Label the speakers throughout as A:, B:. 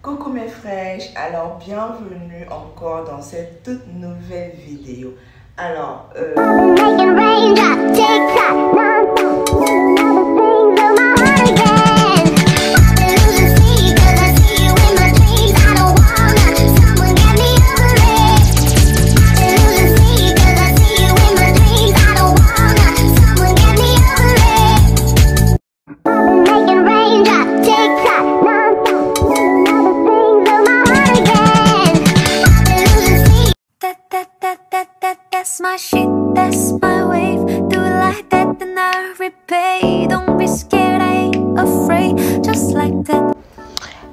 A: Coucou mes fraîches, alors bienvenue encore dans cette toute nouvelle vidéo. Alors,
B: That's my shit, that's my wave. Do it like that, then I repay. Don't be scared, I ain't afraid. Just like that.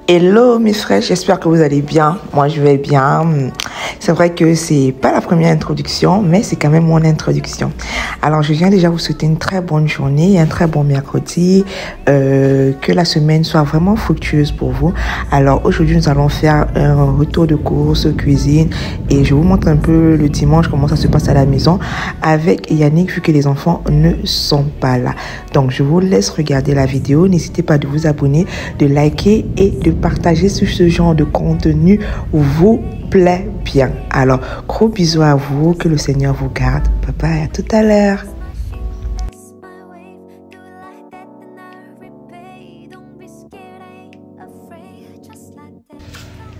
A: hello mes frères, j'espère que vous allez bien. Moi je vais bien. C'est vrai que c'est pas la première introduction, mais c'est quand même mon introduction. Alors je viens déjà vous souhaiter une très bonne journée, un très bon mercredi, que la semaine soit vraiment fructueuse pour vous. Alors aujourd'hui nous allons faire un retour de course cuisine et je vous montre un peu le dimanche comment ça se passe à la maison avec Yannick vu que les enfants ne sont pas là. Donc je vous laisse regarder la vidéo. N'hésitez pas de vous abonner, de liker et de partager sur ce genre de contenu vous plaît bien. Alors, gros bisous à vous, que le Seigneur vous garde. Bye bye, à tout à l'heure.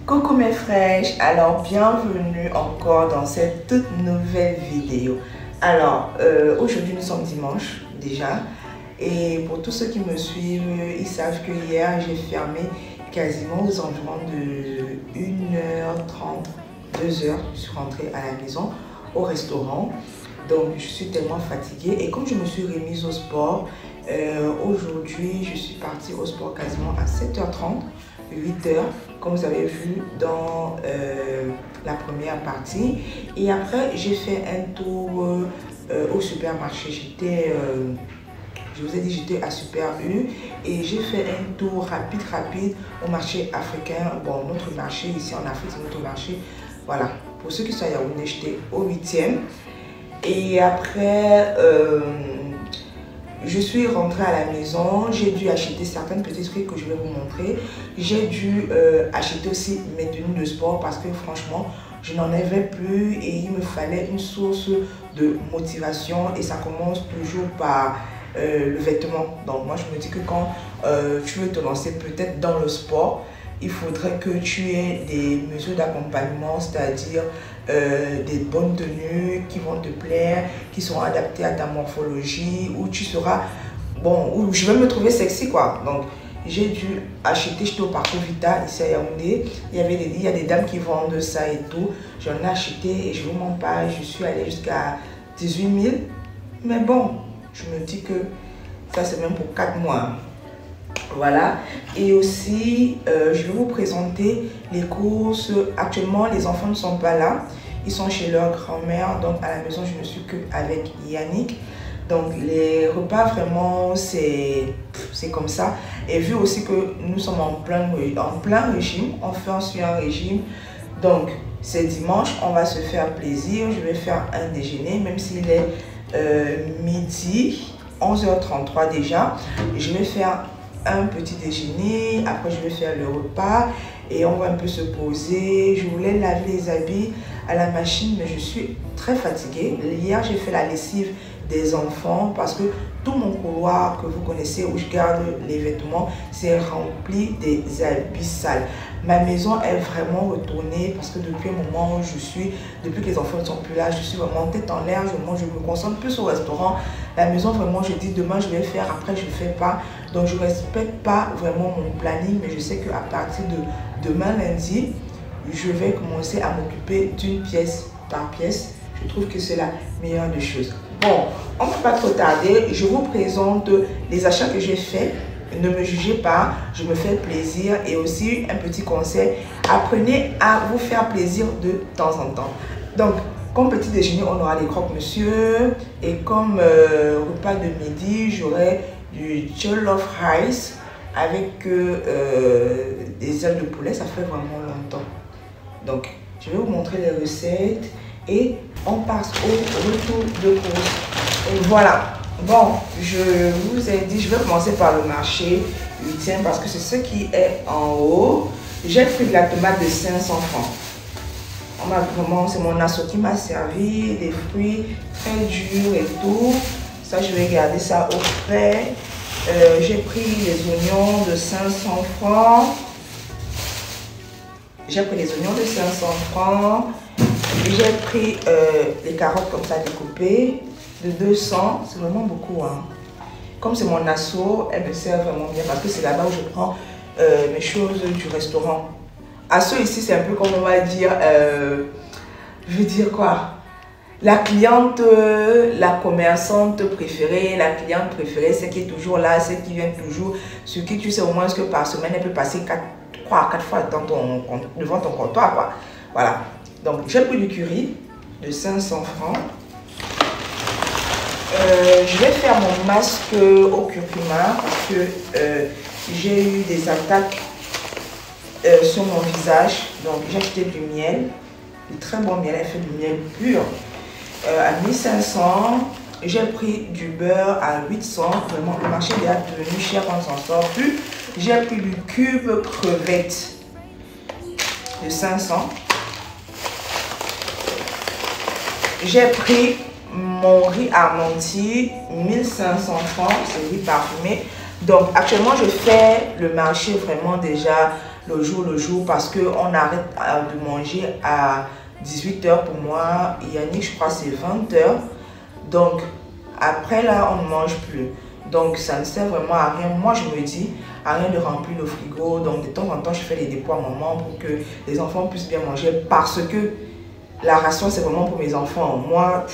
A: Coucou mes fraîches, alors bienvenue encore dans cette toute nouvelle vidéo. Alors, aujourd'hui nous sommes dimanche déjà. Et pour tous ceux qui me suivent, ils savent que hier j'ai fermé quasiment aux environs de 1h30, 2h. Je suis rentrée à la maison, au restaurant. Donc je suis tellement fatiguée. Et comme je me suis remise au sport, aujourd'hui je suis partie au sport quasiment à 7h30, 8h, comme vous avez vu dans la première partie. Et après j'ai fait un tour au supermarché. Je vous ai dit, j'étais à Super U et j'ai fait un tour rapide au marché africain. Bon, notre marché ici en Afrique, c'est notre marché. Voilà, pour ceux qui sont à Yaoundé, j'étais au 8e. Et après, je suis rentrée à la maison. J'ai dû acheter certaines petites trucs que je vais vous montrer. J'ai dû acheter aussi mes tenues de sport parce que franchement, je n'en avais plus et il me fallait une source de motivation. Et ça commence toujours par le vêtement. Donc moi je me dis que quand tu veux te lancer peut-être dans le sport, il faudrait que tu aies des mesures d'accompagnement, c'est-à-dire des bonnes tenues qui vont te plaire, qui seront adaptées à ta morphologie, où tu seras, bon, où je vais me trouver sexy quoi. Donc j'ai dû acheter, j'étais au Parcours Vita ici à Yaoundé, il y a des dames qui vendent ça et tout. J'en ai acheté et je ne vous mens pas, je suis allée jusqu'à 18 000, mais bon, je me dis que ça c'est même pour 4 mois. Voilà. Et aussi, je vais vous présenter les courses. Actuellement, les enfants ne sont pas là. Ils sont chez leur grand-mère. Donc, à la maison, je ne suis qu'avec Yannick. Donc, les repas, vraiment, c'est comme ça. Et vu aussi que nous sommes en plein régime, on fait ensuite un régime. Donc, c'est dimanche, on va se faire plaisir. Je vais faire un déjeuner, même s'il est midi, 11h33 déjà. Je vais faire un petit déjeuner, après je vais faire le repas et on va un peu se poser. Je voulais laver les habits à la machine mais je suis très fatiguée. Hier j'ai fait la lessive des enfants parce que tout mon couloir que vous connaissez où je garde les vêtements c'est rempli des habits sales. Ma maison est vraiment retournée parce que depuis un moment où depuis que les enfants ne sont plus là, je suis vraiment tête en l'air, je me concentre plus au restaurant. La maison vraiment je dis demain je vais faire, après je ne fais pas. Donc je ne respecte pas vraiment mon planning, mais je sais qu'à partir de demain lundi, je vais commencer à m'occuper d'une pièce par pièce. Je trouve que c'est la meilleure des choses. Bon, on ne peut pas trop tarder. Je vous présente les achats que j'ai faits. Ne me jugez pas, je me fais plaisir. Et aussi, un petit conseil, apprenez à vous faire plaisir de temps en temps. Donc, comme petit déjeuner, on aura les croque-monsieur. Et comme repas de midi, j'aurai du jollof rice avec des ailes de poulet. Ça fait vraiment longtemps. Donc, je vais vous montrer les recettes. Et on passe au retour de course. Et voilà. Bon, je vous ai dit, je vais commencer par le marché 8e parce que c'est ce qui est en haut. J'ai pris de la tomate de 500 francs. C'est mon asso qui m'a servi, des fruits très durs et tout. Ça, je vais garder ça au frais. J'ai pris les oignons de 500 francs. J'ai pris les oignons de 500 francs. J'ai pris les carottes comme ça découpées de 200. C'est vraiment beaucoup, hein. Comme c'est mon asso, elle me sert vraiment bien parce que c'est là-bas où je prends mes choses du restaurant. Asso ici, c'est un peu comme on va dire, je veux dire quoi? La cliente, la commerçante préférée, la cliente préférée, c'est qui est toujours là, c'est qui vient toujours, sur qui tu sais au moins que par semaine, elle peut passer 3 à 4 fois devant ton comptoir, quoi. Voilà. Donc, j'ai pris du curry de 500 francs. Je vais faire mon masque au curcuma parce que j'ai eu des attaques sur mon visage. Donc, j'ai acheté du miel, du très bon miel, elle fait du miel pur. À 1500, j'ai pris du beurre à 800. Vraiment, le marché est devenu cher, on s'en sort plus. J'ai pris du cube crevette de 500. J'ai pris mon riz armenti, 1500 francs, c'est riz parfumé. Donc actuellement, je fais le marché vraiment déjà le jour parce qu'on arrête de manger à 18 h pour moi. Yannick, je crois, c'est 20 h. Donc après là, on ne mange plus. Donc ça ne sert vraiment à rien. Moi, je me dis à rien de remplir le frigo. Donc de temps en temps, je fais les dépôts à maman pour que les enfants puissent bien manger parce que la ration, c'est vraiment pour mes enfants. Moi,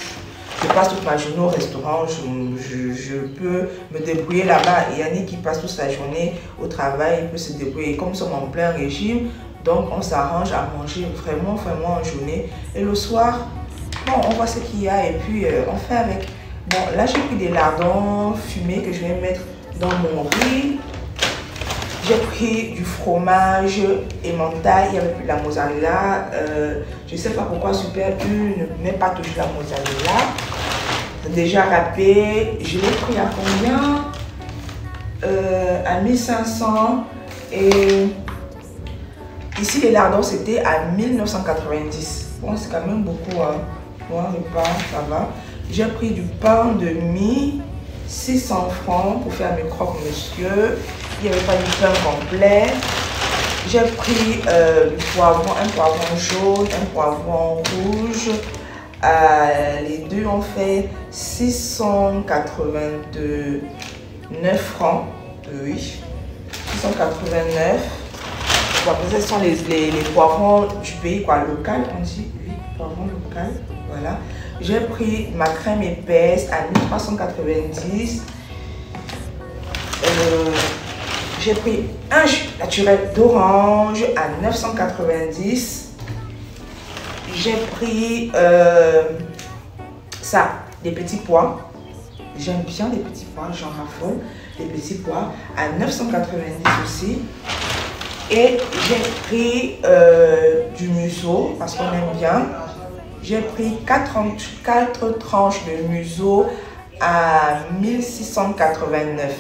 A: je passe toute ma journée au restaurant, je peux me débrouiller là-bas. Et Yannick qui passe toute sa journée au travail, il peut se débrouiller. Comme nous sommes en plein régime, donc on s'arrange à manger vraiment en journée. Et le soir, bon, on voit ce qu'il y a et puis on fait avec. Bon, là j'ai pris des lardons fumés que je vais mettre dans mon riz. J'ai pris du fromage emmental, il y avait plus de la mozzarella. Je ne sais pas pourquoi Super U ne met pas toujours la mozzarella. Déjà râpé, je l'ai pris à combien? À 1500. Et ici les lardons c'était à 1990. Bon, c'est quand même beaucoup, hein. Bon, le pain, ça va. J'ai pris du pain de mie, 600 francs pour faire mes croque-monsieur. Il n'y avait pas du pain complet. J'ai pris du poivron, un poivron jaune, un poivron rouge. Les deux ont fait 689 francs. Oui, 689. Bon, après, ce sont les poivrons du pays, quoi, local, on dit. Oui, poivron local. Voilà. J'ai pris ma crème épaisse à 1390. J'ai pris un jus naturel d'orange à 990. J'ai pris ça, des petits pois. J'aime bien les petits pois, j'en raffole. Les petits pois à 990 aussi. Et j'ai pris du museau parce qu'on aime bien. J'ai pris 4 tranches de museau à 1689.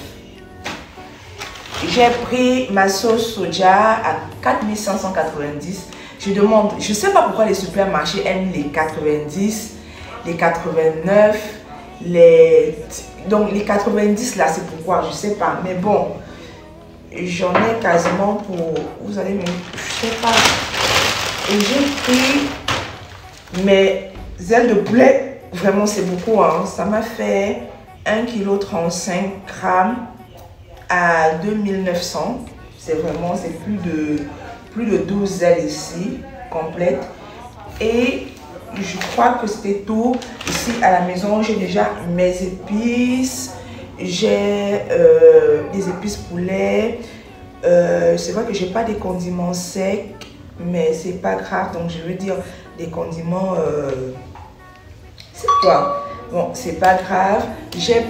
A: J'ai pris ma sauce soja à 4590. Je demande, je ne sais pas pourquoi les supermarchés aiment les 90, les 89, donc les 90 là, c'est pourquoi, je ne sais pas. Mais bon, j'en ai quasiment pour, vous allez me, je ne sais pas. Et j'ai pris mes ailes de poulet, vraiment c'est beaucoup, hein. Ça m'a fait 1,35 kg à 2900. C'est vraiment, c'est plus de 12 ailes ici, complètes. Et je crois que c'était tout. Ici à la maison, j'ai déjà mes épices. J'ai des épices poulet. C'est vrai que j'ai pas des condiments secs, mais c'est pas grave. Donc je veux dire des condiments. C'est quoi? Bon, c'est pas grave. J'ai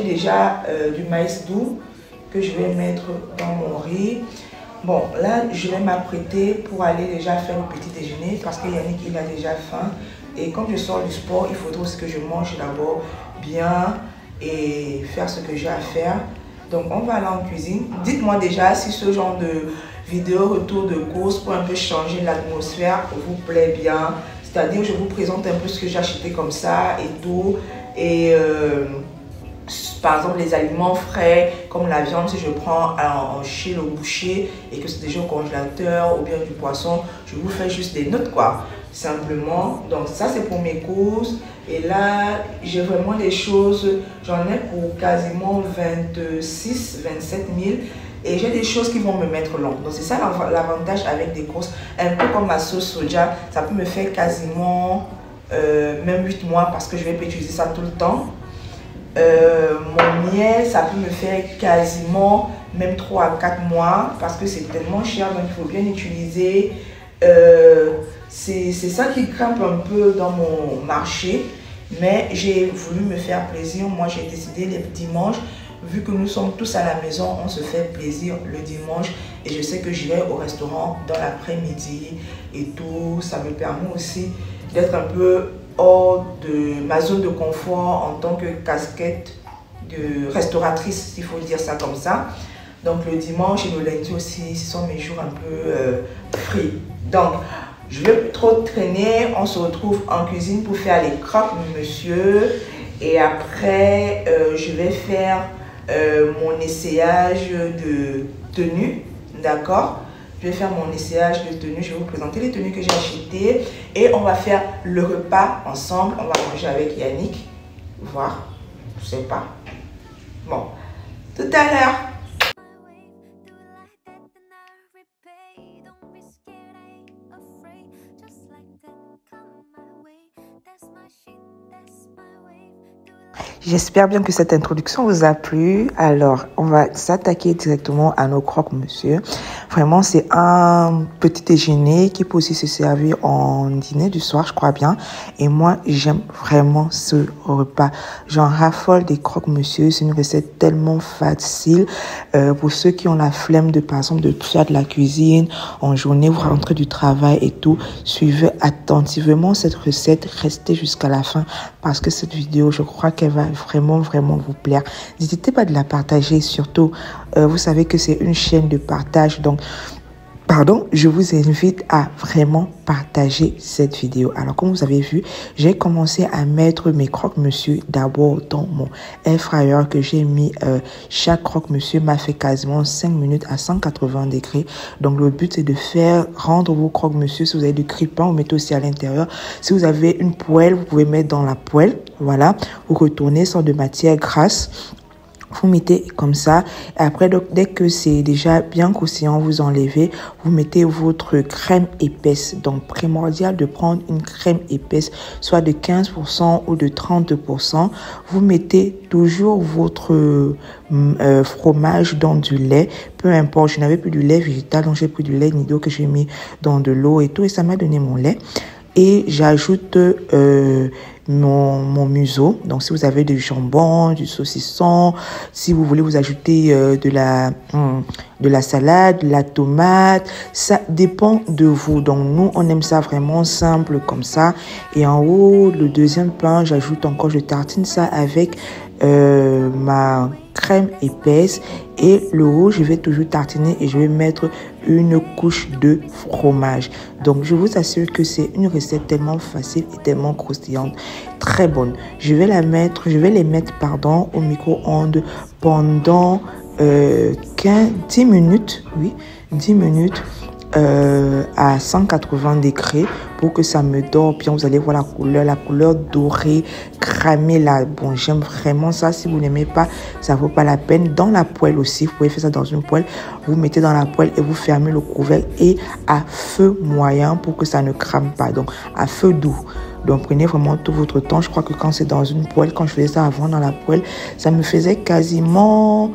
A: déjà du maïs doux que je vais mettre dans mon riz. Bon, là, je vais m'apprêter pour aller déjà faire le petit déjeuner parce que Yannick, il a déjà faim. Et comme je sors du sport, il faudra aussi que je mange d'abord bien et faire ce que j'ai à faire. Donc, on va aller en cuisine. Dites-moi déjà si ce genre de vidéo retour de course pour un peu changer l'atmosphère vous plaît bien. C'est-à-dire, je vous présente un peu ce que j'ai acheté comme ça et tout. Et par exemple, les aliments frais, comme la viande, si je prends chez le boucher et que c'est déjà au congélateur ou bien du poisson, je vous fais juste des notes, quoi. Simplement. Donc, ça, c'est pour mes courses. Et là, j'ai vraiment des choses. J'en ai pour quasiment 26, 27 000. Et j'ai des choses qui vont me mettre long. Donc, c'est ça l'avantage avec des courses. Un peu comme ma sauce soja, ça peut me faire quasiment même 8 mois parce que je ne vais pas utiliser ça tout le temps. Mon miel, ça peut me faire quasiment même 3 à 4 mois parce que c'est tellement cher, donc il faut bien utiliser. C'est ça qui grimpe un peu dans mon marché, mais j'ai voulu me faire plaisir. Moi, j'ai décidé les dimanches, vu que nous sommes tous à la maison, on se fait plaisir le dimanche et je sais que j'irai au restaurant dans l'après-midi et tout. Ça me permet aussi d'être un peu hors de ma zone de confort en tant que casquette de restauratrice, s'il faut dire ça comme ça. Donc le dimanche et le lundi aussi, ce sont mes jours un peu free. Donc je ne vais plus trop traîner, on se retrouve en cuisine pour faire les croque-monsieur et après je vais faire mon essayage de tenue, d'accord? Je vais faire mon essayage de tenue, je vais vous présenter les tenues que j'ai achetées et on va faire le repas ensemble. On va manger avec Yannick, voir, je sais pas. Bon, tout à l'heure. J'espère bien que cette introduction vous a plu. Alors, on va s'attaquer directement à nos croque-monsieur. Vraiment, c'est un petit déjeuner qui peut aussi se servir en dîner du soir, je crois bien. Et moi, j'aime vraiment ce repas. J'en raffole des croque-monsieur. C'est une recette tellement facile. Pour ceux qui ont la flemme de, par exemple, de faire de la cuisine en journée, vous rentrez du travail et tout, suivez attentivement cette recette. Restez jusqu'à la fin parce que cette vidéo, je crois qu'elle va vraiment vous plaire. N'hésitez pas de la partager, surtout vous savez que c'est une chaîne de partage, donc je vous invite à vraiment partager cette vidéo. Alors comme vous avez vu, j'ai commencé à mettre mes croque-monsieur d'abord dans mon air fryer que j'ai mis. Chaque croque-monsieur m'a fait quasiment 5 minutes à 180 degrés. Donc le but c'est de faire rendre vos croque-monsieur. Si vous avez du grille-pain, vous mettez aussi à l'intérieur. Si vous avez une poêle, vous pouvez mettre dans la poêle. Voilà, vous retournez sans de matière grasse. Vous mettez comme ça. Et après, donc, dès que c'est déjà bien croustillant, vous enlevez. Vous mettez votre crème épaisse. Donc, primordial de prendre une crème épaisse, soit de 15% ou de 30%. Vous mettez toujours votre fromage dans du lait. Peu importe, je n'avais plus du lait végétal, donc j'ai pris du lait nido que j'ai mis dans de l'eau et tout. Et ça m'a donné mon lait. Et j'ajoute mon museau. Donc, si vous avez du jambon, du saucisson, si vous voulez vous ajouter de la salade, de la tomate, ça dépend de vous. Donc, nous, on aime ça vraiment simple comme ça. Et en haut, le deuxième pain, j'ajoute encore, je tartine ça avec ma crème épaisse. Et le haut, je vais toujours tartiner et je vais mettre une couche de fromage. Donc, je vous assure que c'est une recette tellement facile et tellement croustillante. Très bonne. Je vais les mettre au micro-ondes pendant 10 minutes. Oui, 10 minutes. À 180 degrés pour que ça me dore bien. Vous allez voir la couleur dorée, cramée là. Bon, j'aime vraiment ça. Si vous n'aimez pas, ça vaut pas la peine. Dans la poêle aussi, vous pouvez faire ça dans une poêle. Vous mettez dans la poêle et vous fermez le couvercle et à feu moyen pour que ça ne crame pas. Donc, à feu doux. Donc, prenez vraiment tout votre temps. Je crois que quand c'est dans une poêle, quand je faisais ça avant dans la poêle, ça me faisait quasiment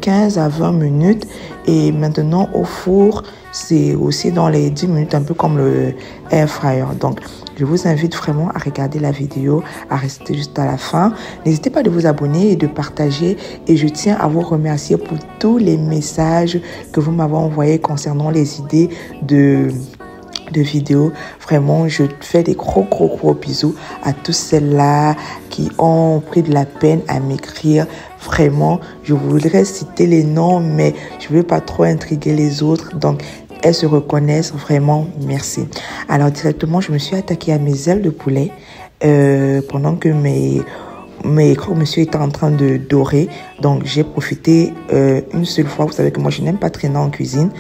A: 15 à 20 minutes. Et maintenant, au four, c'est aussi dans les 10 minutes, un peu comme le air fryer. Donc, je vous invite vraiment à regarder la vidéo, à rester juste à la fin. N'hésitez pas de vous abonner et de partager. Et je tiens à vous remercier pour tous les messages que vous m'avez envoyés concernant les idées de de vidéo. Vraiment, je fais des gros bisous à tous celles-là qui ont pris de la peine à m'écrire. Vraiment, je voudrais citer les noms, mais je ne veux pas trop intriguer les autres. Donc, elles se reconnaissent vraiment. Merci. Alors, directement, je me suis attaquée à mes ailes de poulet pendant que mes croque-monsieur étaient en train de dorer. Donc, j'ai profité une seule fois. Vous savez que moi, je n'aime pas traîner en cuisine.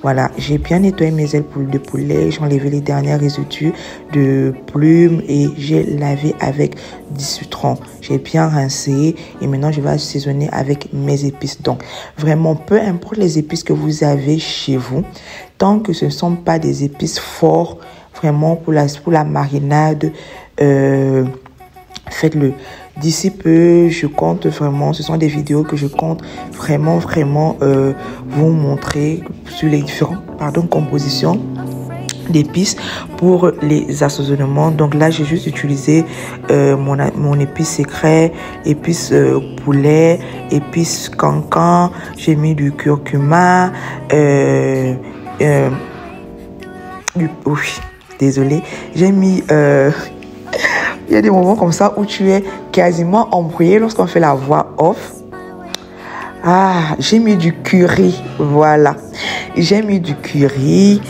A: Voilà, j'ai bien nettoyé mes ailes de poulet. J'ai enlevé les derniers résidus de plumes et j'ai lavé avec du citron. J'ai bien rincé et maintenant, je vais assaisonner avec mes épices. Donc, vraiment, peu importe les épices que vous avez chez vous, tant que ce ne sont pas des épices forts, vraiment pour la marinade, faites-le. D'ici peu, je compte vraiment, ce sont des vidéos que je compte vraiment vous montrer sur les différentes compositions d'épices pour les assaisonnements. Donc là, j'ai juste utilisé mon épice secret, épice poulet, épice cancan, j'ai mis du curcuma, désolé, j'ai mis... Il y a des moments comme ça où tu es quasiment embrouillé lorsqu'on fait la voix off. Ah, j'ai mis du curry. Voilà. J'ai mis du curry.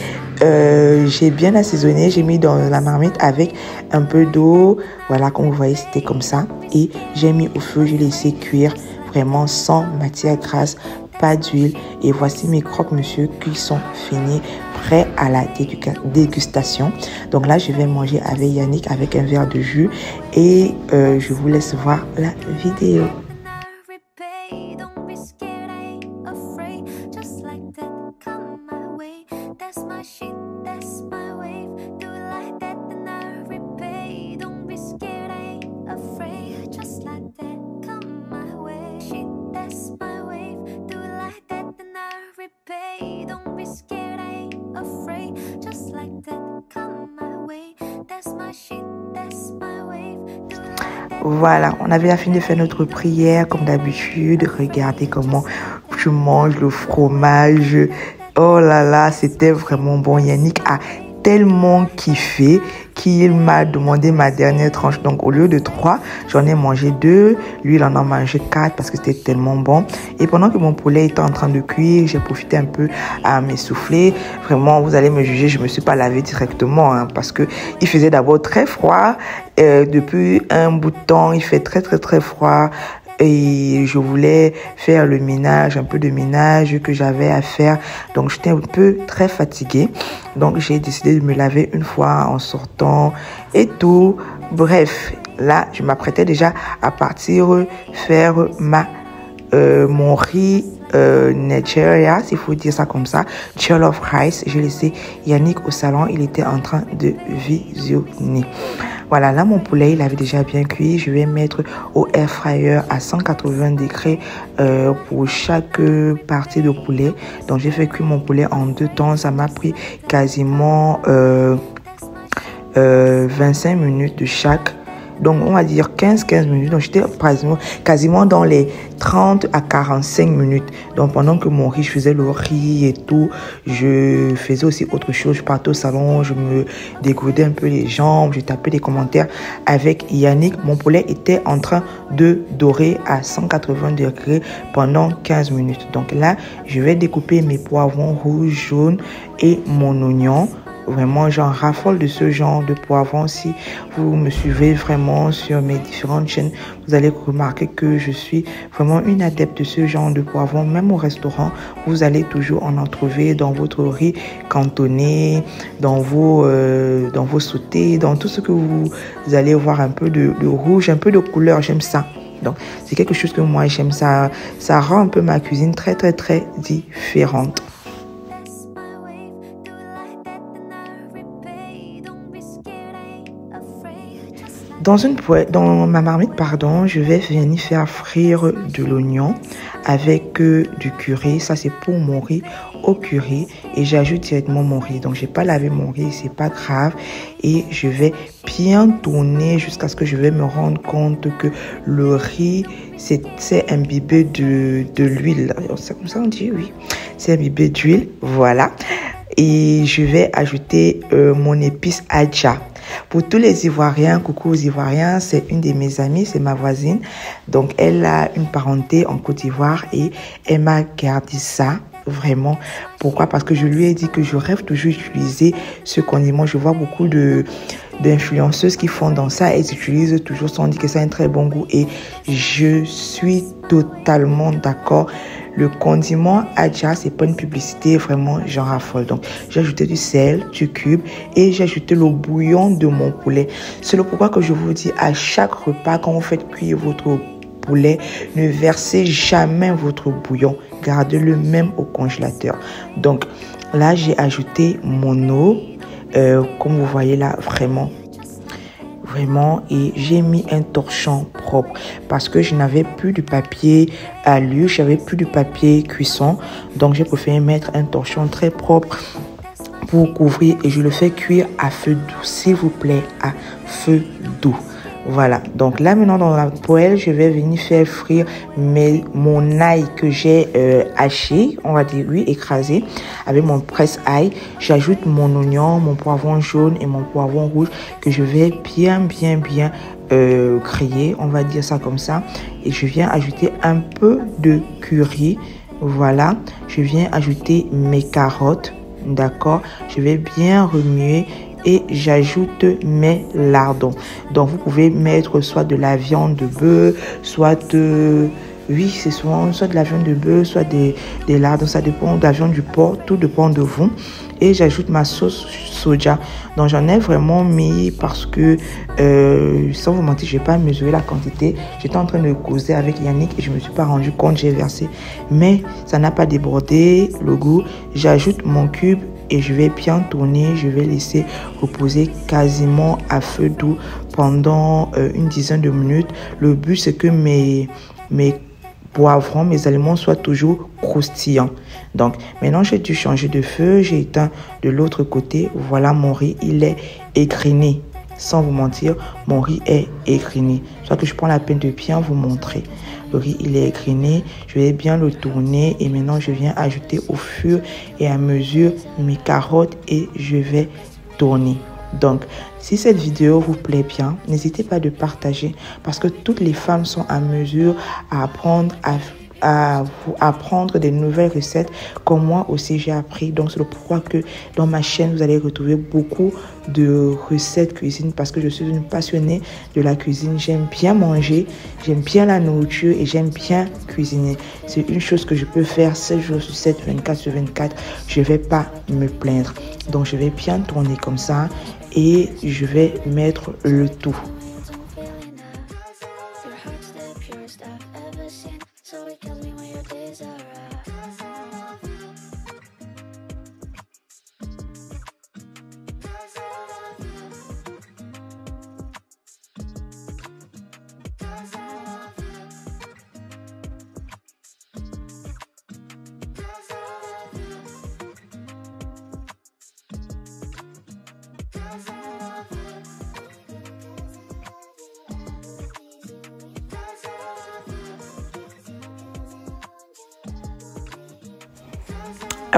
A: J'ai bien assaisonné. J'ai mis dans la marmite avec un peu d'eau. Voilà, comme vous voyez, c'était comme ça. Et j'ai mis au feu. J'ai laissé cuire vraiment sans matière grasse, pas d'huile. Et voici mes croque-monsieur qui sont finis, prêts à la dégustation. Donc là, je vais manger avec Yannick avec un verre de jus et je vous laisse voir la vidéo. Voilà, on avait fini de faire notre prière comme d'habitude. Regardez comment je mange le fromage. Oh là là, c'était vraiment bon. Yannick a tellement kiffé qu'il m'a demandé ma dernière tranche. Donc, au lieu de 3, j'en ai mangé 2. Lui, il en a mangé 4 parce que c'était tellement bon. Et pendant que mon poulet était en train de cuire, j'ai profité un peu à m'essouffler. Vraiment, vous allez me juger, je ne me suis pas lavé directement parce que il faisait d'abord très froid. Depuis un bout de temps, il fait très froid. Et je voulais faire le ménage, un peu de ménage que j'avais à faire. Donc, j'étais un peu très fatiguée. Donc, j'ai décidé de me laver une fois en sortant et tout. Bref, là, je m'apprêtais déjà à partir faire mon riz Nigeria, s'il faut dire ça comme ça, jollof rice. J'ai laissé Yannick au salon, il était en train de visionner. Voilà, là mon poulet, il avait déjà bien cuit. Je vais mettre au air fryer à 180 degrés pour chaque partie de poulet. Donc j'ai fait cuire mon poulet en 2 temps. Ça m'a pris quasiment 25 minutes de chaque. Donc, on va dire 15 minutes. Donc, j'étais quasiment dans les 30 à 45 minutes. Donc, pendant que mon riz, je faisais le riz et tout, je faisais aussi autre chose. Je partais au salon, je me dégourdais un peu les jambes, je tapais des commentaires avec Yannick. Mon poulet était en train de dorer à 180 degrés pendant 15 minutes. Donc là, je vais découper mes poivrons rouges, jaunes et mon oignon. Vraiment, j'en raffole de ce genre de poivrons. Si vous me suivez vraiment sur mes différentes chaînes, vous allez remarquer que je suis vraiment une adepte de ce genre de poivrons. Même au restaurant, vous allez toujours en trouver dans votre riz cantonné, dans vos sautés, dans tout ce que vous allez voir un peu de rouge, un peu de couleur. J'aime ça. Donc, c'est quelque chose que moi, j'aime. Ça rend un peu ma cuisine très différente. Dans ma marmite, je vais venir faire frire de l'oignon avec du curry. Ça, c'est pour mon riz au curry. Et j'ajoute directement mon riz. Donc, j'ai pas lavé mon riz, c'est pas grave. Et je vais bien tourner jusqu'à ce que je vais me rendre compte que le riz, c'est imbibé de l'huile. C'est comme ça on dit, oui. C'est imbibé d'huile, voilà. et je vais ajouter mon épice Adja. Pour tous les Ivoiriens, coucou aux Ivoiriens, c'est une de mes amies, c'est ma voisine. Donc, elle a une parenté en Côte d'Ivoire et elle m'a gardé ça. Vraiment. Pourquoi? Parce que je lui ai dit que je rêve toujours d'utiliser ce condiment. Je vois beaucoup d'influenceuses qui font dans ça. Elles utilisent toujours ça. On dit que ça a un très bon goût. Et je suis totalement d'accord. Le condiment Adja, c'est pas une publicité. Vraiment, j'en raffole. Donc, j'ai ajouté du sel, du cube et j'ai ajouté le bouillon de mon poulet. C'est le pourquoi que je vous dis à chaque repas, quand vous faites cuire votre poulet, ne versez jamais votre bouillon. Gardez-le même au congélateur. Donc là, j'ai ajouté mon eau. Comme vous voyez là, vraiment. Et j'ai mis un torchon propre parce que je n'avais plus de papier alu, j'avais plus de papier cuisson. Donc, j'ai préféré mettre un torchon très propre pour couvrir et je le fais cuire à feu doux, s'il vous plaît, à feu doux. Voilà, donc là maintenant dans la poêle, je vais venir faire frire mon ail que j'ai haché, on va dire oui, écrasé avec mon presse-ail. J'ajoute mon oignon, mon poivron jaune et mon poivron rouge que je vais bien griller, on va dire ça comme ça. Et je viens ajouter un peu de curry, voilà. Je viens ajouter mes carottes, d'accord. Je vais bien remuer. Et j'ajoute mes lardons. Donc, vous pouvez mettre soit de la viande de bœuf, soit oui, c'est souvent soit de la viande de bœuf, soit des lardons. Ça dépend de la viande du porc, tout dépend de vous. Et j'ajoute ma sauce soja. Donc, j'en ai vraiment mis parce que, sans vous mentir, je n'ai pas mesuré la quantité. J'étais en train de causer avec Yannick et je ne me suis pas rendu compte, j'ai versé. Mais ça n'a pas débordé le goût. J'ajoute mon cube. Et je vais bien tourner, je vais laisser reposer quasiment à feu doux pendant une dizaine de minutes. Le but, c'est que mes poivrons, mes aliments soient toujours croustillants. Donc, maintenant, j'ai dû changer de feu. J'ai éteint de l'autre côté. Voilà, mon riz, il est égriné. Sans vous mentir, mon riz est égriné. Soit que je prends la peine de bien vous montrer. Le riz, il est égriné. Je vais bien le tourner. Et maintenant, je viens ajouter au fur et à mesure mes carottes et je vais tourner. Donc, si cette vidéo vous plaît bien, n'hésitez pas de partager parce que toutes les femmes sont à mesure à apprendre à vous apprendre des nouvelles recettes comme moi aussi j'ai appris. Donc c'est le pourquoi que dans ma chaîne vous allez retrouver beaucoup de recettes cuisine parce que je suis une passionnée de la cuisine. J'aime bien manger, j'aime bien la nourriture et j'aime bien cuisiner. C'est une chose que je peux faire 7 jours sur 7, 24 sur 24. Je vais pas me plaindre. Donc je vais bien tourner comme ça et je vais mettre le tout.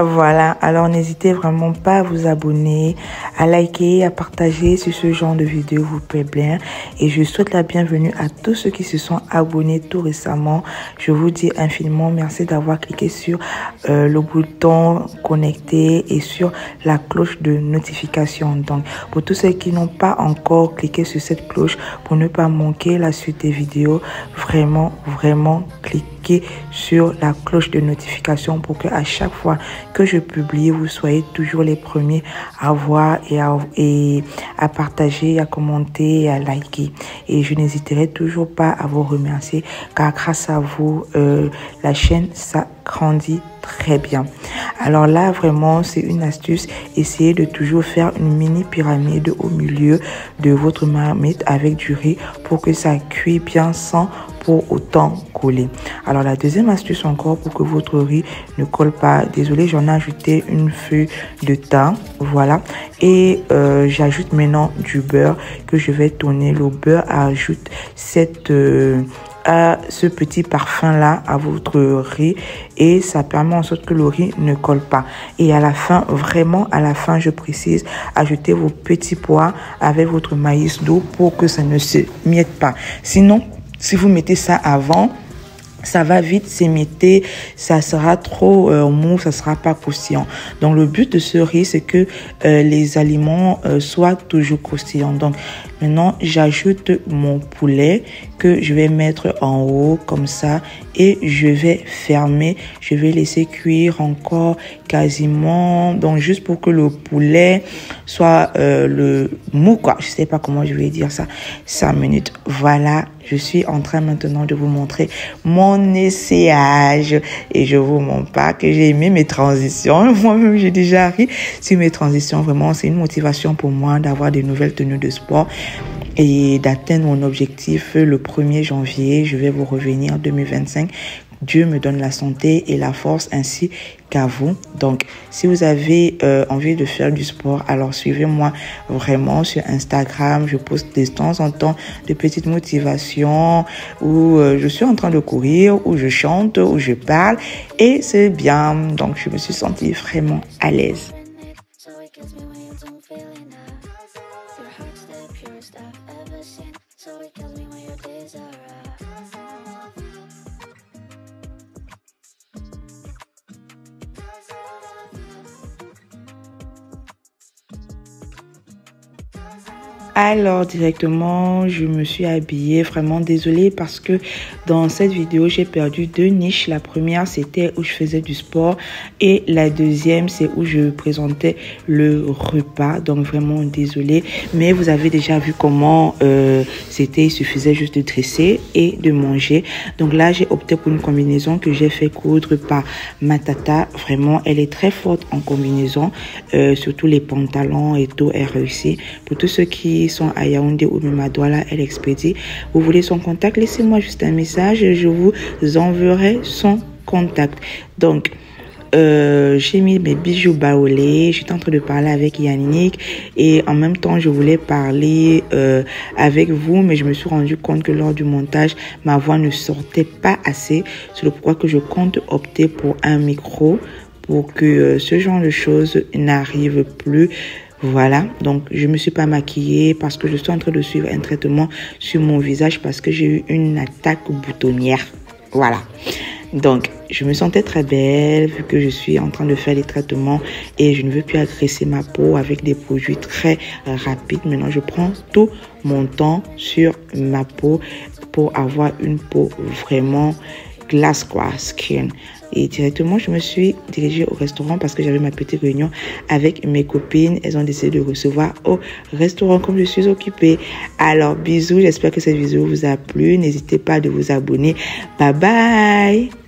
A: Voilà, alors n'hésitez vraiment pas à vous abonner, à liker, à partager si ce genre de vidéo vous plaît bien. Et je souhaite la bienvenue à tous ceux qui se sont abonnés tout récemment. Je vous dis infiniment merci d'avoir cliqué sur le bouton connecter et sur la cloche de notification. Donc, pour tous ceux qui n'ont pas encore cliqué sur cette cloche pour ne pas manquer la suite des vidéos, vraiment cliquez sur la cloche de notification pour que à chaque fois que je publie, vous soyez toujours les premiers à voir et à partager, à commenter et à liker. Et je n'hésiterai toujours pas à vous remercier car grâce à vous, la chaîne s'agrandit très bien. Alors là, vraiment, c'est une astuce. Essayez de toujours faire une mini pyramide au milieu de votre marmite avec du riz pour que ça cuit bien sans pour autant coller. Alors la deuxième astuce encore pour que votre riz ne colle pas. Désolé, j'en ai ajouté une feuille de thym. Voilà. Et j'ajoute maintenant du beurre que je vais tourner. Le beurre ajoute cette a ce petit parfum là à votre riz et ça permet en sorte que le riz ne colle pas. Et à la fin, vraiment à la fin, je précise, ajoutez vos petits pois avec votre maïs doux pour que ça ne se miette pas. Sinon, si vous mettez ça avant, ça va vite s'émietter, ça sera trop mou, ça sera pas croustillant. Donc le but de ce riz, c'est que les aliments soient toujours croustillants. Donc maintenant, j'ajoute mon poulet que je vais mettre en haut comme ça et je vais fermer. Je vais laisser cuire encore quasiment, donc juste pour que le poulet soit le mou quoi. Je sais pas comment je vais dire ça. 5 minutes. Voilà. Je suis en train maintenant de vous montrer mon essayage et je vous montre pas que j'ai aimé mes transitions. Moi-même, j'ai déjà ri sur mes transitions. Vraiment, c'est une motivation pour moi d'avoir des nouvelles tenues de sport et d'atteindre mon objectif le 1er janvier. Je vais vous revenir 2025. Dieu me donne la santé et la force ainsi qu'à vous. Donc, si vous avez envie de faire du sport, alors suivez-moi vraiment sur Instagram. Je poste de temps en temps de petites motivations où je suis en train de courir, où je chante, où je parle et c'est bien. Donc, je me suis sentie vraiment à l'aise. Alors directement, je me suis habillée, vraiment désolée parce que dans cette vidéo, j'ai perdu 2 niches. La première, c'était où je faisais du sport et la deuxième, c'est où je présentais le repas. Donc vraiment désolée, mais vous avez déjà vu comment c'était, il suffisait juste de dresser et de manger. Donc là, j'ai opté pour une combinaison que j'ai fait coudre par ma tata. Vraiment, elle est très forte en combinaison, surtout les pantalons et tout, elle réussit. Pour tous ceux qui sont à Yaoundé ou même à Douala, elle expédie. Vous voulez son contact, laissez-moi juste un message et je vous enverrai son contact. Donc, j'ai mis mes bijoux baoulés, j'étais en train de parler avec Yannick et en même temps je voulais parler avec vous, mais je me suis rendu compte que lors du montage ma voix ne sortait pas assez. C'est le pourquoi que je compte opter pour un micro pour que ce genre de choses n'arrive plus. Voilà, donc je me suis pas maquillée parce que je suis en train de suivre un traitement sur mon visage parce que j'ai eu une attaque boutonnière. Voilà, donc je me sentais très belle vu que je suis en train de faire les traitements et je ne veux plus agresser ma peau avec des produits très rapides. Maintenant, je prends tout mon temps sur ma peau pour avoir une peau vraiment glace quoi, skin. Et directement, je me suis dirigée au restaurant parce que j'avais ma petite réunion avec mes copines. Elles ont décidé de recevoir au restaurant comme je suis occupée. Alors, bisous. J'espère que cette vidéo vous a plu. N'hésitez pas à vous abonner. Bye bye.